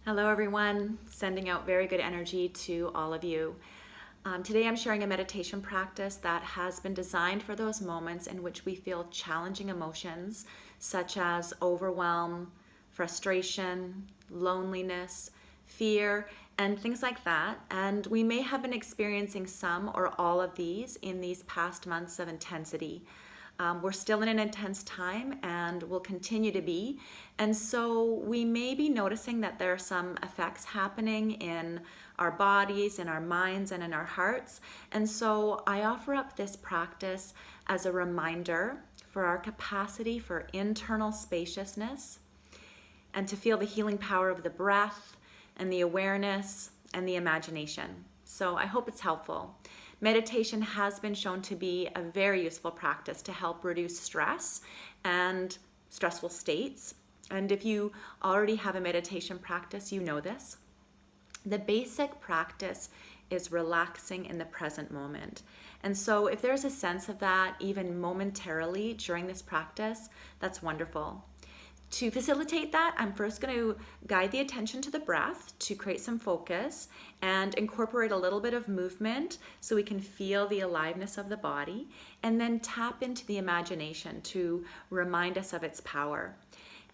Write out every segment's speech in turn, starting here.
Hello everyone, sending out very good energy to all of you. Today I'm sharing a meditation practice that has been designed for those moments in which we feel challenging emotions such as overwhelm, frustration, loneliness, fear, and things like that. And we may have been experiencing some or all of these in these past months of intensity. We're still in an intense time and will continue to be. And so we may be noticing that there are some effects happening in our bodies, in our minds, and in our hearts. And so I offer up this practice as a reminder for our capacity for internal spaciousness and to feel the healing power of the breath and the awareness and the imagination. So I hope it's helpful. Meditation has been shown to be a very useful practice to help reduce stress and stressful states. And if you already have a meditation practice, you know this. The basic practice is relaxing in the present moment. And so if there's a sense of that, even momentarily during this practice, that's wonderful. To facilitate that, I'm first going to guide the attention to the breath to create some focus and incorporate a little bit of movement so we can feel the aliveness of the body, and then tap into the imagination to remind us of its power.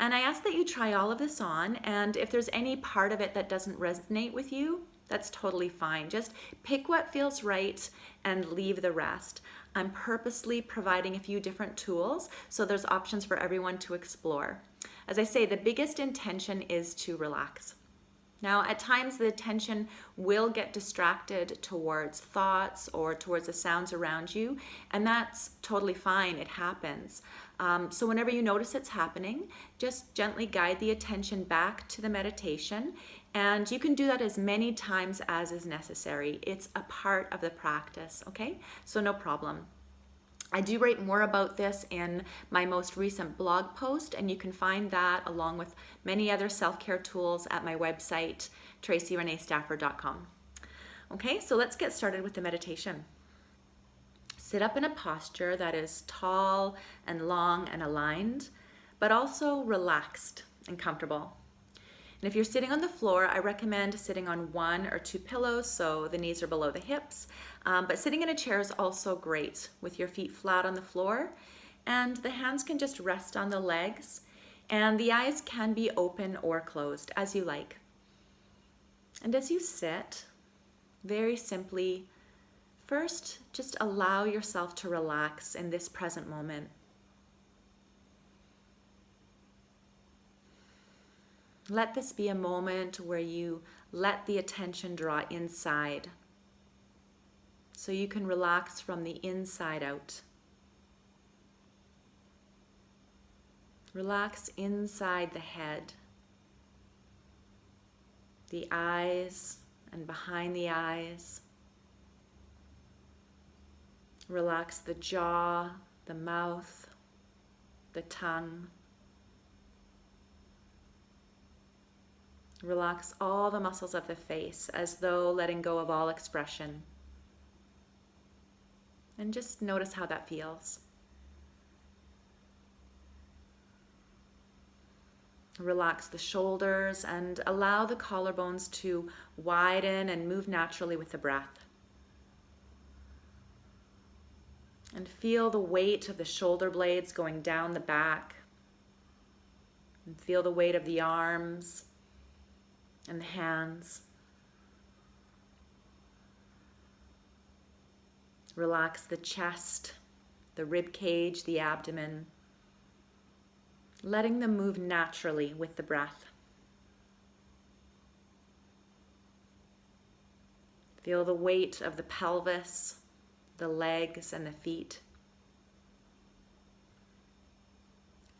And I ask that you try all of this on, and if there's any part of it that doesn't resonate with you, that's totally fine. Just pick what feels right and leave the rest. I'm purposely providing a few different tools, so there's options for everyone to explore. As I say, the biggest intention is to relax. Now, at times the attention will get distracted towards thoughts or towards the sounds around you, and that's totally fine. It happens. So whenever you notice it's happening, just gently guide the attention back to the meditation, and you can do that as many times as is necessary. It's a part of the practice, okay? So no problem. I do write more about this in my most recent blog post, and you can find that along with many other self-care tools at my website, tracyreneestafford.com. Okay, so let's get started with the meditation. Sit up in a posture that is tall and long and aligned, but also relaxed and comfortable. And if you're sitting on the floor, I recommend sitting on 1 or 2 pillows so the knees are below the hips. But sitting in a chair is also great with your feet flat on the floor, and the hands can just rest on the legs, and the eyes can be open or closed as you like. And as you sit, very simply, first just allow yourself to relax in this present moment. Let this be a moment where you let the attention draw inside, so you can relax from the inside out. Relax inside the head, the eyes and behind the eyes. Relax the jaw, the mouth, the tongue. Relax all the muscles of the face as though letting go of all expression. And just notice how that feels. Relax the shoulders and allow the collarbones to widen and move naturally with the breath. And feel the weight of the shoulder blades going down the back. And feel the weight of the arms and the hands. Relax the chest, the rib cage, the abdomen, letting them move naturally with the breath. Feel the weight of the pelvis, the legs, and the feet.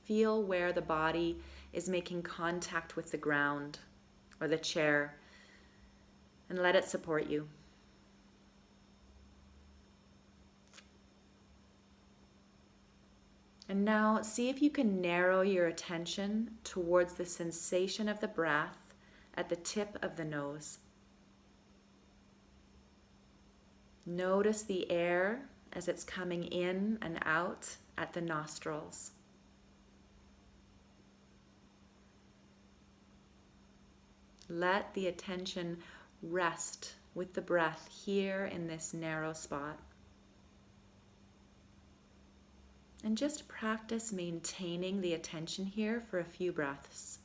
Feel where the body is making contact with the ground or the chair, and let it support you. And now see if you can narrow your attention towards the sensation of the breath at the tip of the nose. Notice the air as it's coming in and out at the nostrils. Let the attention rest with the breath here in this narrow spot. And just practice maintaining the attention here for a few breaths.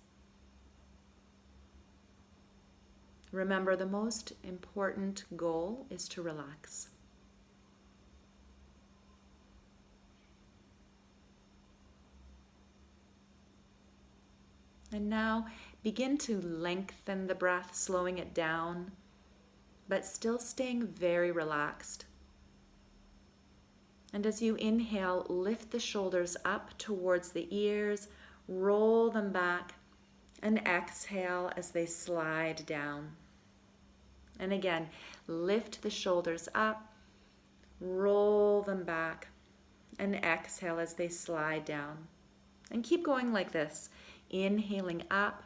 Remember, the most important goal is to relax. And now begin to lengthen the breath, slowing it down, but still staying very relaxed. And as you inhale, lift the shoulders up towards the ears, roll them back, and exhale as they slide down. And again, lift the shoulders up, roll them back, and exhale as they slide down. And keep going like this, inhaling up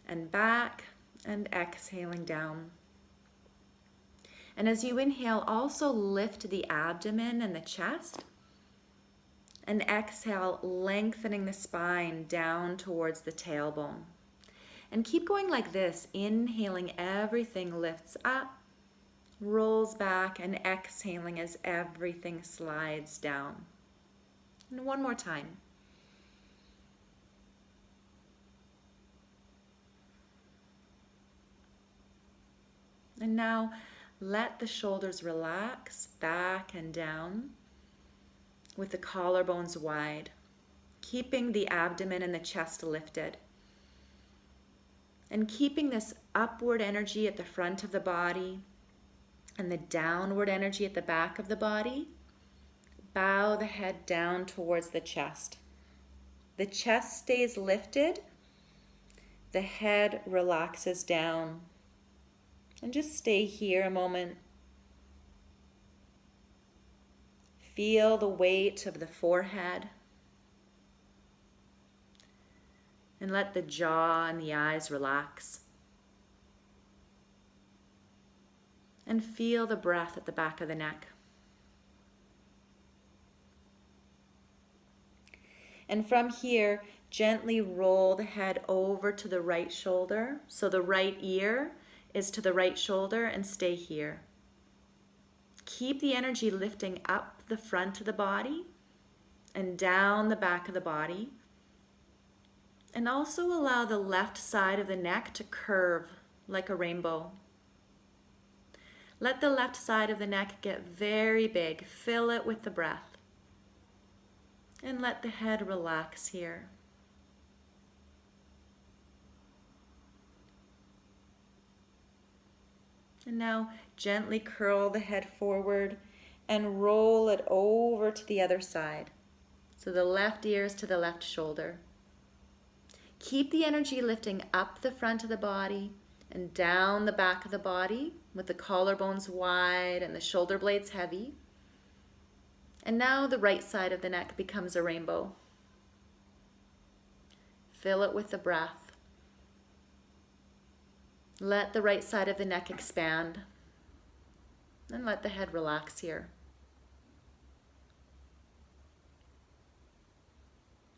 and back, and exhaling down. And as you inhale, also lift the abdomen and the chest, and exhale, lengthening the spine down towards the tailbone. And keep going like this, inhaling, everything lifts up, rolls back, and exhaling as everything slides down. And one more time. And now let the shoulders relax back and down with the collarbones wide, keeping the abdomen and the chest lifted. And keeping this upward energy at the front of the body and the downward energy at the back of the body, bow the head down towards the chest. The chest stays lifted, the head relaxes down. And just stay here a moment. Feel the weight of the forehead. And let the jaw and the eyes relax. And feel the breath at the back of the neck. And from here, gently roll the head over to the right shoulder. So the right ear is to the right shoulder, and stay here. Keep the energy lifting up the front of the body and down the back of the body. And also allow the left side of the neck to curve like a rainbow. Let the left side of the neck get very big. Fill it with the breath. And let the head relax here. And now gently curl the head forward and roll it over to the other side. So the left ear is to the left shoulder. Keep the energy lifting up the front of the body and down the back of the body with the collarbones wide and the shoulder blades heavy. And now the right side of the neck becomes a rainbow. Fill it with the breath. Let the right side of the neck expand, and let the head relax here.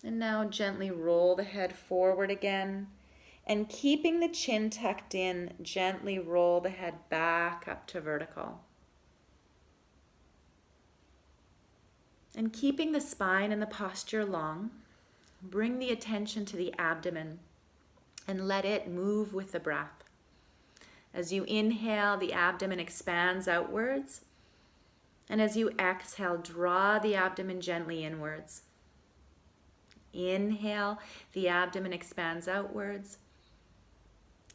And now gently roll the head forward again, and keeping the chin tucked in, gently roll the head back up to vertical. And keeping the spine and the posture long, bring the attention to the abdomen and let it move with the breath. As you inhale, the abdomen expands outwards. And as you exhale, draw the abdomen gently inwards. Inhale, the abdomen expands outwards.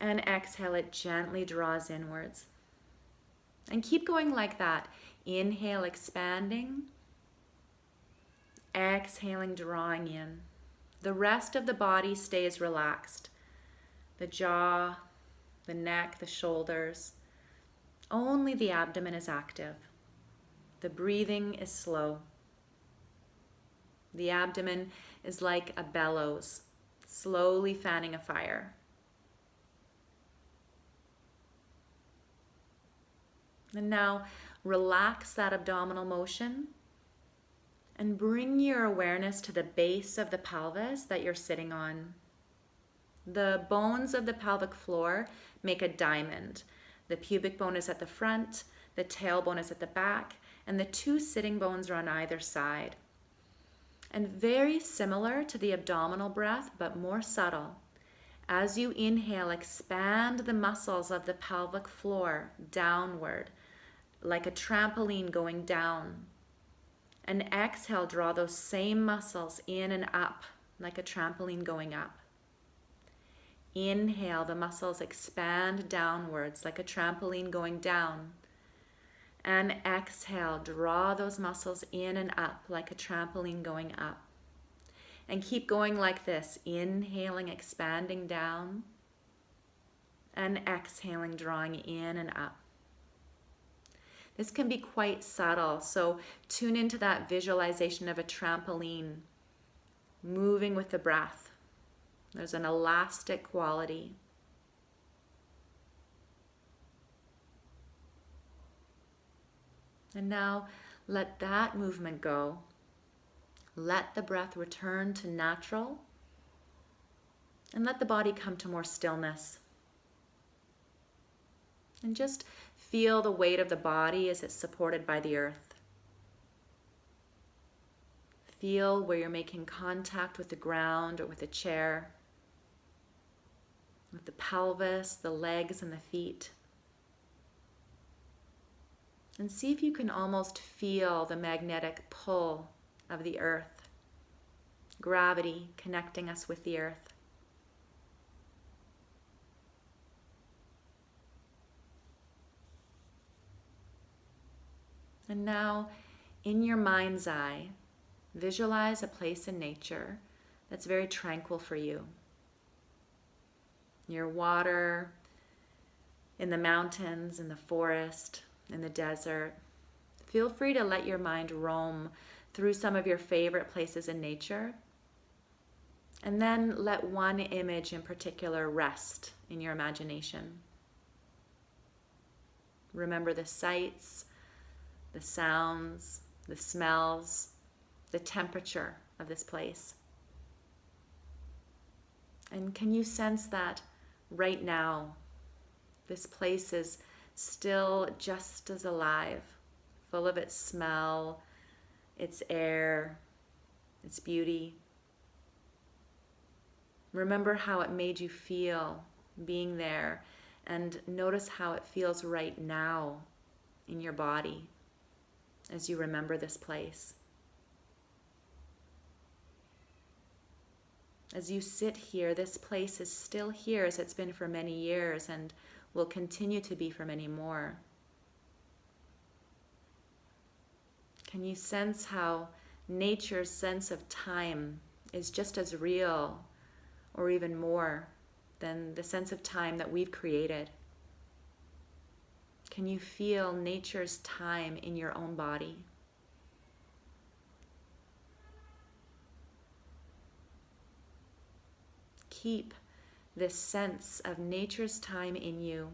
And exhale, it gently draws inwards. And keep going like that. Inhale, expanding. Exhaling, drawing in. The rest of the body stays relaxed. The jaw, the neck, the shoulders. Only the abdomen is active. The breathing is slow. The abdomen is like a bellows, slowly fanning a fire. And now relax that abdominal motion and bring your awareness to the base of the pelvis that you're sitting on. The bones of the pelvic floor make a diamond. The pubic bone is at the front, the tailbone is at the back, and the two sitting bones are on either side. And very similar to the abdominal breath, but more subtle. As you inhale, expand the muscles of the pelvic floor downward, like a trampoline going down. And exhale, draw those same muscles in and up, like a trampoline going up. Inhale, the muscles expand downwards, like a trampoline going down. And exhale, draw those muscles in and up, like a trampoline going up. And keep going like this, inhaling, expanding down, and exhaling, drawing in and up. This can be quite subtle, so tune into that visualization of a trampoline moving with the breath. There's an elastic quality. And now let that movement go. Let the breath return to natural, and let the body come to more stillness. And just feel the weight of the body as it's supported by the earth. Feel where you're making contact with the ground or with a chair, with the pelvis, the legs, and the feet. And see if you can almost feel the magnetic pull of the earth, gravity connecting us with the earth. And now, in your mind's eye, visualize a place in nature that's very tranquil for you. Near water, in the mountains, in the forest, in the desert. Feel free to let your mind roam through some of your favorite places in nature. And then let one image in particular rest in your imagination. Remember the sights, the sounds, the smells, the temperature of this place. And can you sense that right now, this place is still just as alive, full of its smell, its air, its beauty. Remember how it made you feel being there, and notice how it feels right now in your body as you remember this place. As you sit here, this place is still here as it's been for many years and will continue to be for many more. Can you sense how nature's sense of time is just as real or even more than the sense of time that we've created? Can you feel nature's time in your own body? Keep this sense of nature's time in you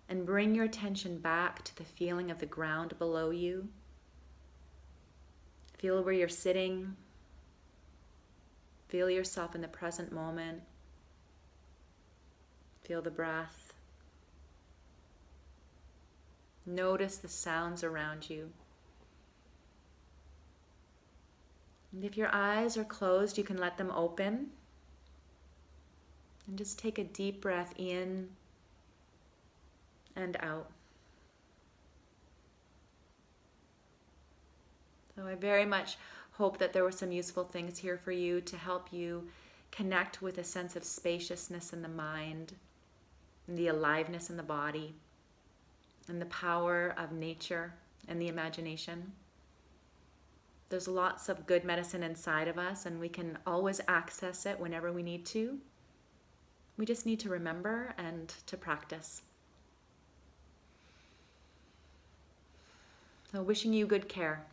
and bring your attention back to the feeling of the ground below you. Feel where you're sitting. Feel yourself in the present moment. Feel the breath. Notice the sounds around you. And if your eyes are closed, you can let them open. And just take a deep breath in and out. So I very much hope that there were some useful things here for you to help you connect with a sense of spaciousness in the mind, and the aliveness in the body, and the power of nature and the imagination. There's lots of good medicine inside of us, and we can always access it whenever we need to. We just need to remember and to practice. So wishing you good care,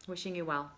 wishing you well.